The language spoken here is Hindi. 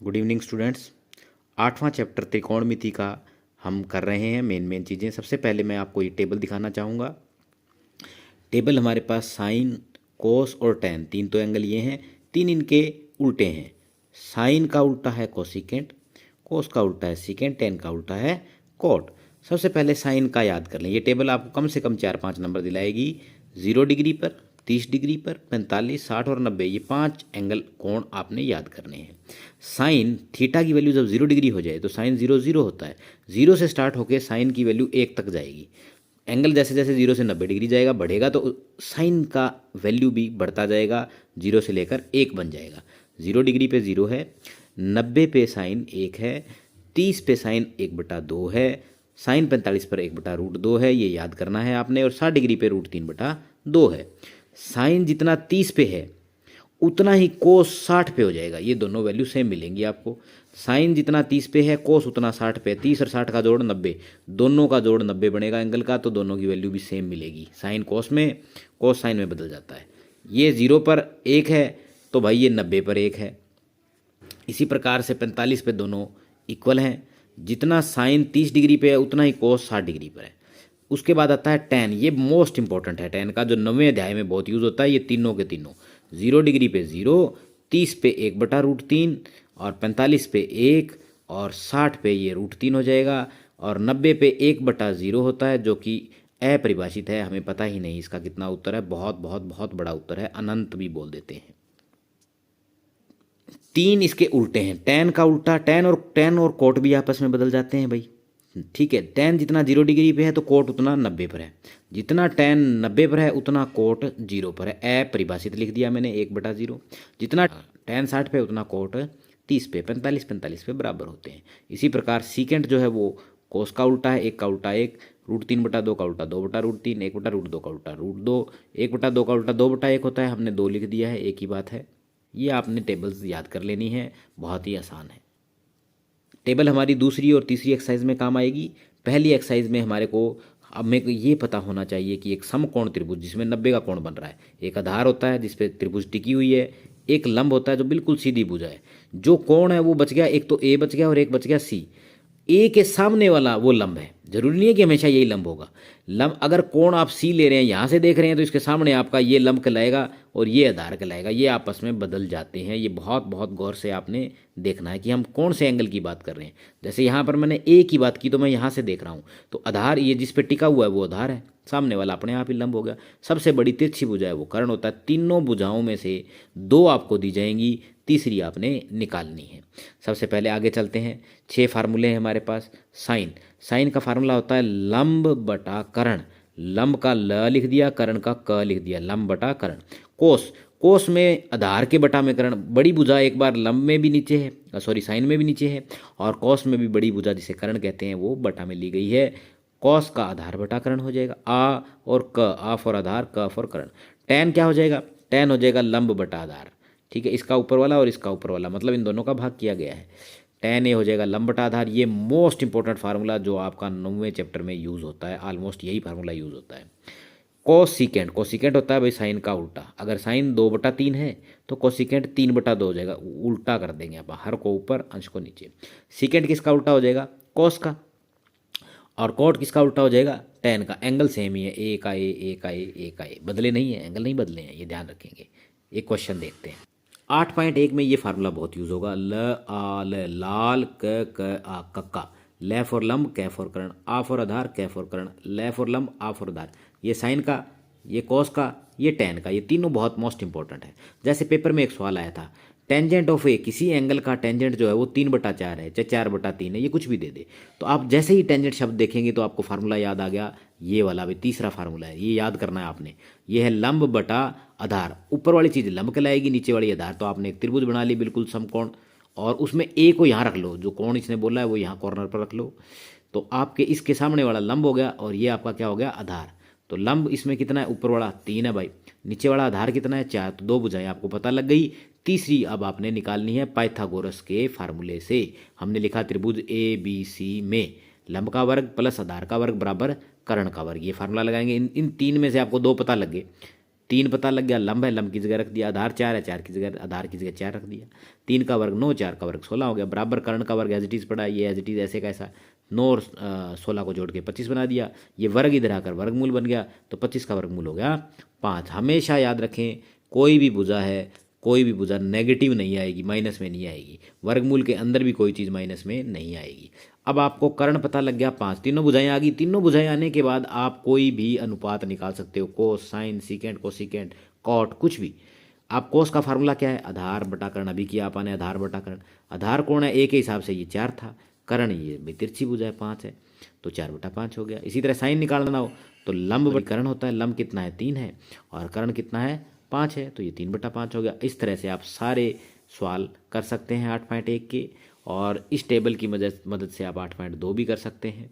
Good evening students. आठवां चैप्टर त्रिकोणमिति का हम कर रहे हैं। मेन चीज़ें, सबसे पहले मैं आपको ये टेबल दिखाना चाहूँगा। टेबल हमारे पास साइन, कोस और टैन, तीन तो एंगल ये हैं, तीन इनके उल्टे हैं। साइन का उल्टा है कोसिकेंट, कोस का उल्टा है सीकेंट, टैन का उल्टा है कोट। सबसे पहले साइन का याद कर लें। ये टेबल आपको कम से कम 4-5 नंबर दिलाएगी। 0 डिग्री पर, 30 डिग्री पर, 45, 60 और 90, ये 5 एंगल कोण आपने याद करने हैं। साइन थीटा की वैल्यू जब 0 डिग्री हो जाए तो साइन 0 0 होता है। 0 से स्टार्ट होकर साइन की वैल्यू 1 तक जाएगी। एंगल जैसे जैसे 0 से 90 डिग्री जाएगा बढ़ेगा तो साइन का वैल्यू भी बढ़ता जाएगा, 0 से लेकर 1 बन जाएगा। 0 डिग्री पे 0 है, 90 पे साइन 1 है, 30 पे साइन 1/2 है, साइन 45 पर 1/√2 है, ये याद करना है आपने। और 60 डिग्री पे √3/2 है। साइन जितना 30 पे है उतना ही कोस 60 पे हो जाएगा। ये दोनों वैल्यू सेम मिलेंगी आपको। साइन जितना 30 पे है, कोस उतना 60 पे है। 30 और 60 का जोड़ 90, दोनों का जोड़ 90 बनेगा एंगल का, तो दोनों की वैल्यू भी सेम मिलेगी। साइन कोस में, कोस साइन में बदल जाता है। ये 0 पर 1 है तो भाई ये 90 पर 1 है। इसी प्रकार से 45 पे दोनों इक्वल हैं। जितना साइन 30 डिग्री पे है उतना ही कोस 60 डिग्री पर है। उसके बाद आता है टैन। ये मोस्ट इंपॉर्टेंट है टैन का, जो 9वें अध्याय में बहुत यूज़ होता है। ये तीनों के तीनों 0 डिग्री पे 0, 30 पे 1/√3 और 45 पे 1 और 60 पे ये √3 हो जाएगा। और 90 पे 1/0 होता है, जो कि अपरिभाषित है, हमें पता ही नहीं इसका कितना उत्तर है। बहुत बहुत बहुत बड़ा उत्तर है, अनंत भी बोल देते हैं। तीन इसके उल्टे हैं। टैन का उल्टा, टैन और कोट भी आपस में बदल जाते हैं भाई। ठीक है, टैन जितना 0 डिग्री पे है तो कोट उतना 90 पर है। जितना टैन 90 पर है उतना कोट 0 पर है। अपरिभाषित लिख दिया मैंने, 1/0। जितना टैन 60 पे उतना कोट 30 पे, 45 पे बराबर होते हैं। इसी प्रकार सीकेंट जो है वो कोस का उल्टा है, 1 का उल्टा 1, √3/2 का उल्टा 2/√3, 1/√2 का उल्टा √2, 1/2 का उल्टा 2/1 होता है। हमने 2 लिख दिया है, एक ही बात है। ये आपने टेबल्स याद कर लेनी है, बहुत ही आसान है। टेबल हमारी दूसरी और तीसरी एक्सरसाइज में काम आएगी। पहली एक्सरसाइज में हमारे को ये पता होना चाहिए कि एक समकोण त्रिभुज जिसमें 90 का कोण बन रहा है, एक आधार होता है जिसपे त्रिभुज टिकी हुई है, एक लंब होता है जो बिल्कुल सीधी भुजा है। जो कोण है वो बच गया, एक तो ए बच गया और एक बच गया सी। ए के सामने वाला वो लंब है। जरूरी नहीं है कि हमेशा यही लंब होगा। लंब अगर कोण आप सी ले रहे हैं, यहाँ से देख रहे हैं, तो इसके सामने आपका ये लंब कहलाएगा और ये आधार कहलाएगा। ये आपस में बदल जाते हैं। ये बहुत बहुत गौर से आपने देखना है कि हम कौन से एंगल की बात कर रहे हैं। जैसे यहाँ पर मैंने ए की बात की तो मैं यहाँ से देख रहा हूँ, तो आधार ये जिस पे टिका हुआ है वो आधार है, सामने वाला अपने आप ही लंब हो गया। सबसे बड़ी तिरछी भुजा है वो कर्ण होता है। तीनों भुजाओं में से 2 आपको दी जाएंगी, तीसरी आपने निकालनी है। सबसे पहले आगे चलते हैं। 6 फार्मूले हैं हमारे पास। साइन का फार्मूला होता है लंब बटा कर्ण। लंब का ल लिख दिया, कर्ण का क लिख दिया, लंब बटा कर्ण। कोस में आधार के बटा में कर्ण। बड़ी भुजा एक बार लंब में भी नीचे है, साइन में भी नीचे है, और कोस में भी बड़ी भुजा जिसे कर्ण कहते हैं वो बटा में ली गई है। कॉस का आधार बटा कर्ण हो जाएगा। आ और क, आ फॉर आधार, क फॉर कर्ण। टैन क्या हो जाएगा? टैन हो जाएगा लंब बटा आधार। ठीक है, इसका ऊपर वाला और इसका ऊपर वाला, मतलब इन दोनों का भाग किया गया है। टैन ए हो जाएगा लंब बटा आधार। ये मोस्ट इंपॉर्टेंट फार्मूला जो आपका 9वें चैप्टर में यूज़ होता है, ऑलमोस्ट यही फार्मूला यूज़ होता है। कोसिकेंट होता है भाई साइन का उल्टा। अगर साइन 2/3 है तो कोसिकेंट 3/2 हो जाएगा। उल्टा कर देंगे आप, हर को ऊपर अंश को नीचे। सीकेंट किसका उल्टा हो जाएगा? कोस का। और कोट किसका उल्टा हो जाएगा? टैन का। एंगल सेम ही है, ए का ए, ए का ए, ए का ए, बदले नहीं है, एंगल नहीं बदले हैं, ये ध्यान रखेंगे। एक क्वेश्चन देखते हैं। 8.1 में ये फार्मूला बहुत यूज होगा। ल आ ल, लाल, क आ कक्का। ल फॉर लंब, क फॉर कर्ण, आ फॉर आधार, क फॉर कर्ण, ल फॉर लंब, आ फॉर आधार। ये साइन का, ये कॉस का, ये टैन का, ये तीनों बहुत मोस्ट इंपॉर्टेंट है। जैसे पेपर में एक सवाल आया था, टेंजेंट ऑफ ए, किसी एंगल का टेंजेंट जो है वो 3/4 है, चाहे 4/3 है, ये कुछ भी दे दे। तो आप जैसे ही टेंजेंट शब्द देखेंगे तो आपको फार्मूला याद आ गया, ये वाला भी तीसरा फार्मूला है, ये याद करना है आपने। ये है लंब बटा आधार। ऊपर वाली चीज़ लंब कहलाएगी, नीचे वाली आधार। तो आपने एक त्रिभुज बना ली बिल्कुल समकोण, और उसमें ए को यहाँ रख लो, जो कोण इसने बोला है वो यहाँ कॉर्नर पर रख लो। तो आपके इसके सामने वाला लंब हो गया और ये आपका क्या हो गया? आधार। तो लंब इसमें कितना है? ऊपर वाला 3 है भाई, नीचे वाला आधार कितना है? 4। तो 2 भुजाएं आपको पता लग गई। तीसरी अब आपने निकालनी है पाइथागोरस के फार्मूले से। हमने लिखा त्रिभुज ए बी सी में लंब का वर्ग प्लस आधार का वर्ग बराबर कर्ण का वर्ग। ये फार्मूला लगाएंगे। इन 3 में से आपको 2 पता लग गए। 3 पता लग गया, लंब है, लंब की जगह रख दिया, आधार 4 है, 4 की जगह आधार की जगह 4 रख दिया, 3 का वर्ग 9, 4 का वर्ग 16 हो गया, बराबर कर्ण का वर्ग एज इट इज़ पड़ा, ये एज इट इज़ ऐसे कैसा 9 और 16 को जोड़ के 25 बना दिया, ये वर्ग इधर आकर वर्गमूल बन गया, तो 25 का वर्गमूल हो गया 5। हमेशा याद रखें कोई भी भुजा है, कोई भी भुजा नेगेटिव नहीं आएगी, माइनस में नहीं आएगी, वर्गमूल के अंदर भी कोई चीज़ माइनस में नहीं आएगी। अब आपको कर्ण पता लग गया 5, तीनों भुजाएं आ गई, तीनों भुजाएं आने के बाद आप कोई भी अनुपात निकाल सकते हो, cos sine secant cosecant cot कुछ भी। आप कोस का फार्मूला क्या है, आधार बटा कर्ण, अभी किया आपने आधार बटा कर्ण, आधार कोण है 1 के हिसाब से ये 4 था, कर्ण ये भाई तिरछी भुजा है 5 है, तो 4/5 हो गया। इसी तरह साइन निकालना हो तो लंब कर्ण होता है, लंब कितना है 3 है और कर्ण कितना है 5 है, तो ये 3/5 हो गया। इस तरह से आप सारे सवाल कर सकते हैं 8.1 के, और इस टेबल की मदद से आप 8.2 भी कर सकते हैं।